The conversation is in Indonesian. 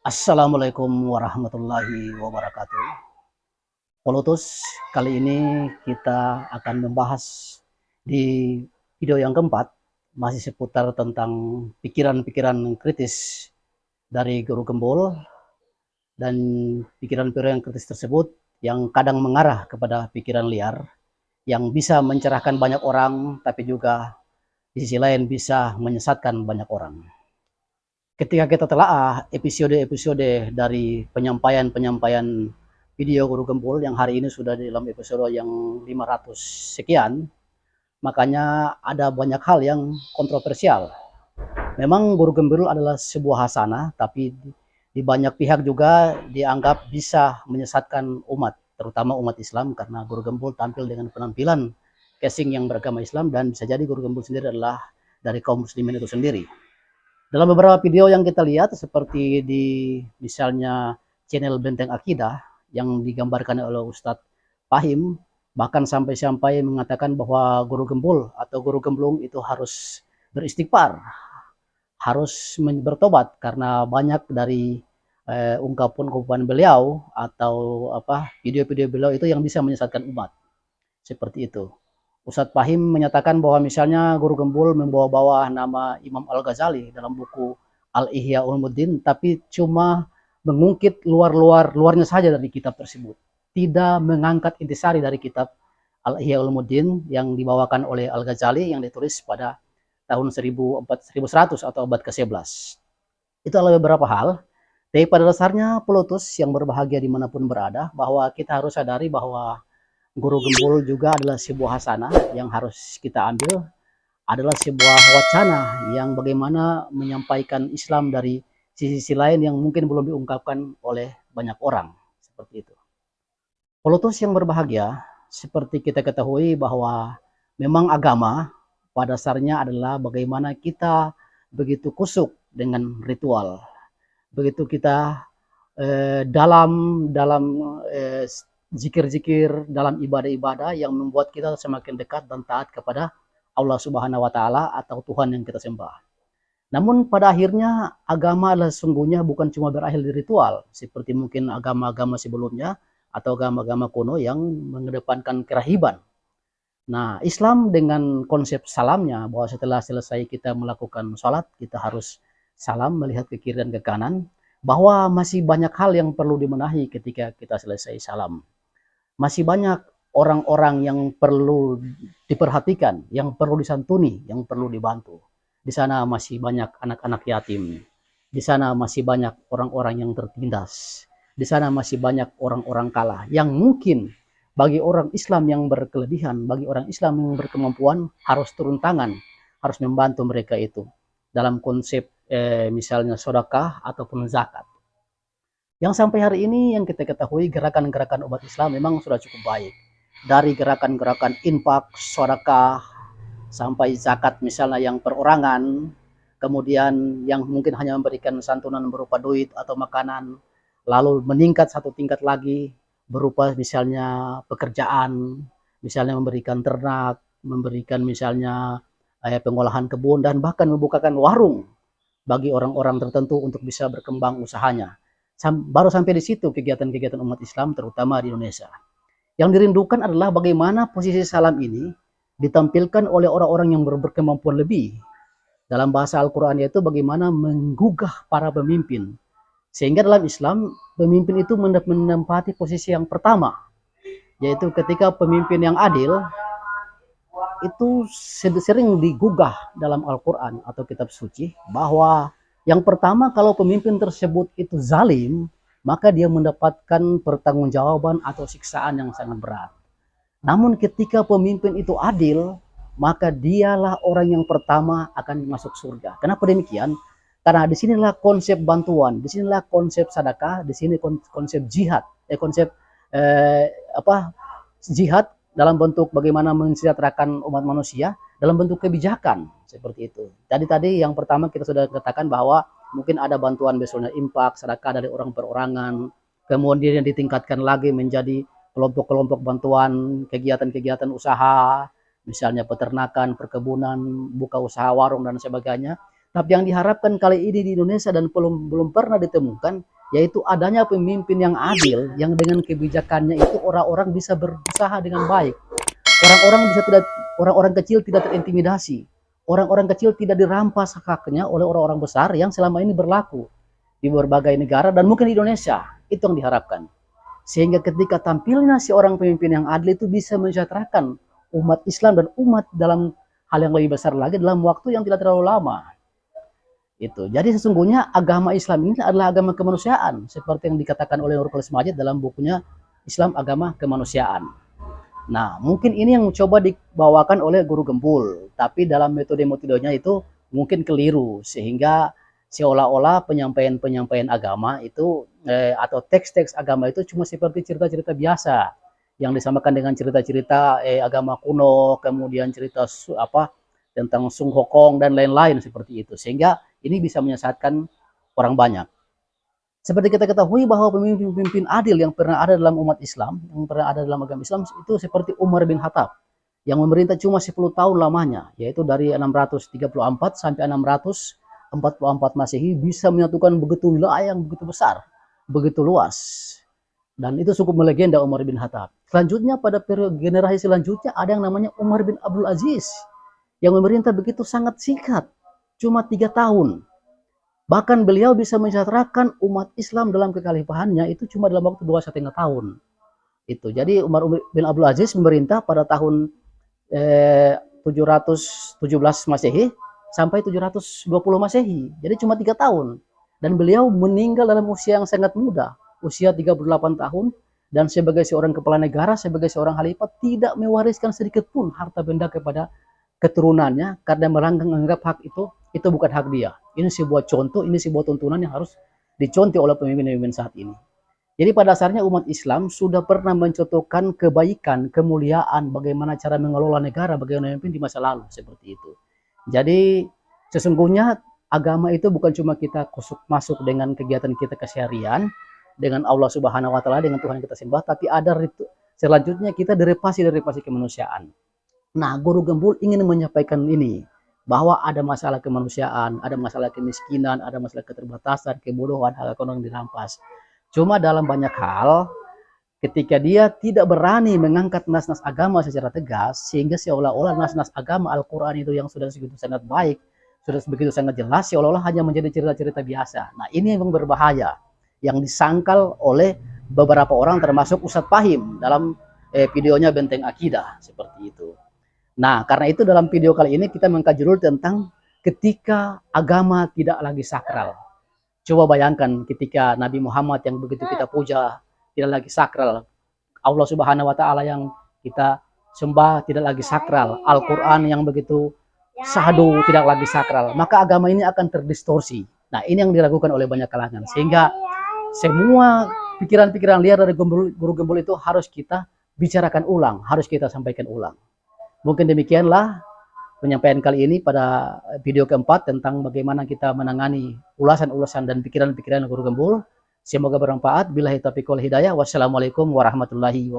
Assalamualaikum warahmatullahi wabarakatuh. Polotus, kali ini kita akan membahas di video yang keempat, masih seputar tentang pikiran-pikiran kritis dari Guru Gembul, dan pikiran-pikiran kritis tersebut yang kadang mengarah kepada pikiran liar, yang bisa mencerahkan banyak orang, tapi juga di sisi lain bisa menyesatkan banyak orang. Ketika kita telaah episode-episode dari penyampaian-penyampaian video Guru Gembul yang hari ini sudah dalam episode yang 500 sekian, makanya ada banyak hal yang kontroversial. Memang Guru Gembul adalah sebuah hasanah, tapi di banyak pihak juga dianggap bisa menyesatkan umat, terutama umat Islam, karena Guru Gembul tampil dengan penampilan casing yang beragama Islam, dan bisa jadi Guru Gembul sendiri adalah dari kaum muslimin itu sendiri. Dalam beberapa video yang kita lihat, seperti di misalnya channel Benteng Akidah yang digambarkan oleh Ustadz Fahim, bahkan sampai-sampai mengatakan bahwa Guru Gembul atau Guru Gemblung itu harus beristighfar, harus bertobat, karena banyak dari ungkapan-ungkapan beliau atau video-video beliau itu yang bisa menyesatkan umat. Seperti itu. Ustadz Fahim menyatakan bahwa misalnya Guru Gembul membawa-bawa nama Imam Al-Ghazali dalam buku Al-Ihya Ulumuddin, tapi cuma mengungkit luarnya saja dari kitab tersebut. Tidak mengangkat intisari dari kitab Al-Ihya Ulumuddin yang dibawakan oleh Al-Ghazali yang ditulis pada tahun 1100 atau abad ke-11. Itu adalah beberapa hal. Tapi pada dasarnya pelotus yang berbahagia dimanapun berada, bahwa kita harus sadari bahwa Guru Gembul juga adalah sebuah hasanah yang harus kita ambil, adalah sebuah wacana yang bagaimana menyampaikan Islam dari sisi-sisi lain yang mungkin belum diungkapkan oleh banyak orang. Seperti itu. Polotus yang berbahagia, seperti kita ketahui bahwa memang agama pada dasarnya adalah bagaimana kita begitu kusuk dengan ritual. Begitu kita dalam zikir-zikir, dalam ibadah-ibadah yang membuat kita semakin dekat dan taat kepada Allah Subhanahu wa taala atau Tuhan yang kita sembah. Namun pada akhirnya agama adalah sesungguhnya bukan cuma berakhir di ritual seperti mungkin agama-agama sebelumnya atau agama-agama kuno yang mengedepankan kerahiban. Nah, Islam dengan konsep salamnya, bahwa setelah selesai kita melakukan sholat, kita harus salam melihat ke kiri dan ke kanan, bahwa masih banyak hal yang perlu dibenahi ketika kita selesai salam. Masih banyak orang-orang yang perlu diperhatikan, yang perlu disantuni, yang perlu dibantu. Di sana masih banyak anak-anak yatim. Di sana masih banyak orang-orang yang tertindas. Di sana masih banyak orang-orang kalah yang mungkin bagi orang Islam yang berkelebihan, bagi orang Islam yang berkemampuan harus turun tangan, harus membantu mereka itu dalam konsep misalnya sedekah ataupun zakat. Yang sampai hari ini yang kita ketahui gerakan-gerakan umat Islam memang sudah cukup baik. Dari gerakan-gerakan infak, sedekah, sampai zakat misalnya yang perorangan, kemudian yang mungkin hanya memberikan santunan berupa duit atau makanan, lalu meningkat satu tingkat lagi berupa misalnya pekerjaan, misalnya memberikan ternak, memberikan misalnya pengolahan kebun, dan bahkan membukakan warung bagi orang-orang tertentu untuk bisa berkembang usahanya. Baru sampai di situ kegiatan-kegiatan umat Islam terutama di Indonesia. Yang dirindukan adalah bagaimana posisi salam ini ditampilkan oleh orang-orang yang berkemampuan lebih. Dalam bahasa Al-Quran yaitu bagaimana menggugah para pemimpin. Sehingga dalam Islam, pemimpin itu menempati posisi yang pertama. Yaitu ketika pemimpin yang adil, itu sering digugah dalam Al-Quran atau kitab suci, bahwa yang pertama kalau pemimpin tersebut itu zalim, maka dia mendapatkan pertanggungjawaban atau siksaan yang sangat berat. Namun ketika pemimpin itu adil, maka dialah orang yang pertama akan masuk surga. Kenapa demikian? Karena disinilah konsep bantuan, disinilah konsep sedekah, di sini konsep jihad, jihad dalam bentuk bagaimana mensejahterakan umat manusia dalam bentuk kebijakan seperti itu. Tadi yang pertama kita sudah katakan bahwa mungkin ada bantuan misalnya infak, sedekah dari orang perorangan, kemudian ditingkatkan lagi menjadi kelompok-kelompok bantuan, kegiatan-kegiatan usaha, misalnya peternakan, perkebunan, buka usaha warung dan sebagainya. Tapi yang diharapkan kali ini di Indonesia dan belum pernah ditemukan, yaitu adanya pemimpin yang adil, yang dengan kebijakannya itu orang-orang bisa berusaha dengan baik. Orang-orang kecil tidak terintimidasi. Orang-orang kecil tidak dirampas haknya oleh orang-orang besar yang selama ini berlaku di berbagai negara dan mungkin di Indonesia. Itu yang diharapkan. Sehingga ketika tampilnya seorang pemimpin yang adil itu bisa mensejahterakan umat Islam dan umat dalam hal yang lebih besar lagi dalam waktu yang tidak terlalu lama. Itu. Jadi sesungguhnya agama Islam ini adalah agama kemanusiaan seperti yang dikatakan oleh Nurul Majid dalam bukunya Islam Agama Kemanusiaan. Nah, mungkin ini yang coba dibawakan oleh Guru Gembul, tapi dalam metode-metodenya itu mungkin keliru, sehingga seolah-olah penyampaian agama itu atau teks-teks agama itu cuma seperti cerita-cerita biasa yang disamakan dengan cerita-cerita agama kuno, kemudian cerita tentang Sun Hokong dan lain-lain seperti itu, sehingga ini bisa menyesatkan orang banyak. Seperti kita ketahui bahwa pemimpin-pemimpin adil yang pernah ada dalam umat Islam, yang pernah ada dalam agama Islam itu seperti Umar bin Khattab yang memerintah cuma 10 tahun lamanya, yaitu dari 634 sampai 644 Masehi bisa menyatukan begitu wilayah yang begitu besar, begitu luas. Dan itu cukup melegenda Umar bin Khattab. Selanjutnya pada periode generasi selanjutnya ada yang namanya Umar bin Abdul Aziz yang memerintah begitu sangat singkat, cuma 3 tahun. Bahkan beliau bisa mensejahterakan umat Islam dalam kekhalifahannya itu cuma dalam waktu 2,5 tahun. Itu. Jadi Umar bin Abdul Aziz memerintah pada tahun 717 Masehi sampai 720 Masehi. Jadi cuma 3 tahun. Dan beliau meninggal dalam usia yang sangat muda, usia 38 tahun, dan sebagai seorang kepala negara, sebagai seorang khalifah tidak mewariskan sedikit pun harta benda kepada keturunannya karena menganggap hak itu bukan hak dia. Ini sebuah contoh, ini sebuah tuntunan yang harus dicontoh oleh pemimpin-pemimpin saat ini. Jadi pada dasarnya umat Islam sudah pernah mencontohkan kebaikan, kemuliaan, bagaimana cara mengelola negara, bagaimana memimpin di masa lalu seperti itu. Jadi sesungguhnya agama itu bukan cuma kita masuk dengan kegiatan kita keseharian dengan Allah Subhanahu wa taala, dengan Tuhan kita sembah, tapi ada selanjutnya kita direpasi kemanusiaan. Nah, Guru Gembul ingin menyampaikan ini, bahwa ada masalah kemanusiaan, ada masalah kemiskinan, ada masalah keterbatasan, kebodohan, hak ekonomi dirampas. Cuma dalam banyak hal, ketika dia tidak berani mengangkat nas-nas agama secara tegas, sehingga seolah-olah nas-nas agama Al-Quran itu yang sudah begitu sangat baik, sudah begitu sangat jelas, seolah-olah hanya menjadi cerita-cerita biasa. Nah, ini yang berbahaya, yang disangkal oleh beberapa orang termasuk Ustadz Fahim dalam videonya Benteng Akidah, seperti itu. Nah, karena itu dalam video kali ini kita mengangkat judul tentang ketika agama tidak lagi sakral. Coba bayangkan ketika Nabi Muhammad yang begitu kita puja tidak lagi sakral. Allah Subhanahu wa taala yang kita sembah tidak lagi sakral. Al-Qur'an yang begitu syahdu tidak lagi sakral. Maka agama ini akan terdistorsi. Nah, ini yang diragukan oleh banyak kalangan. Sehingga semua pikiran-pikiran liar dari Guru Gembul itu harus kita bicarakan ulang, harus kita sampaikan ulang. Mungkin demikianlah penyampaian kali ini pada video keempat tentang bagaimana kita menangani ulasan-ulasan dan pikiran-pikiran Guru Gembul. Semoga bermanfaat. Billahi taufiq wal hidayah. Wassalamualaikum warahmatullahi wabarakatuh.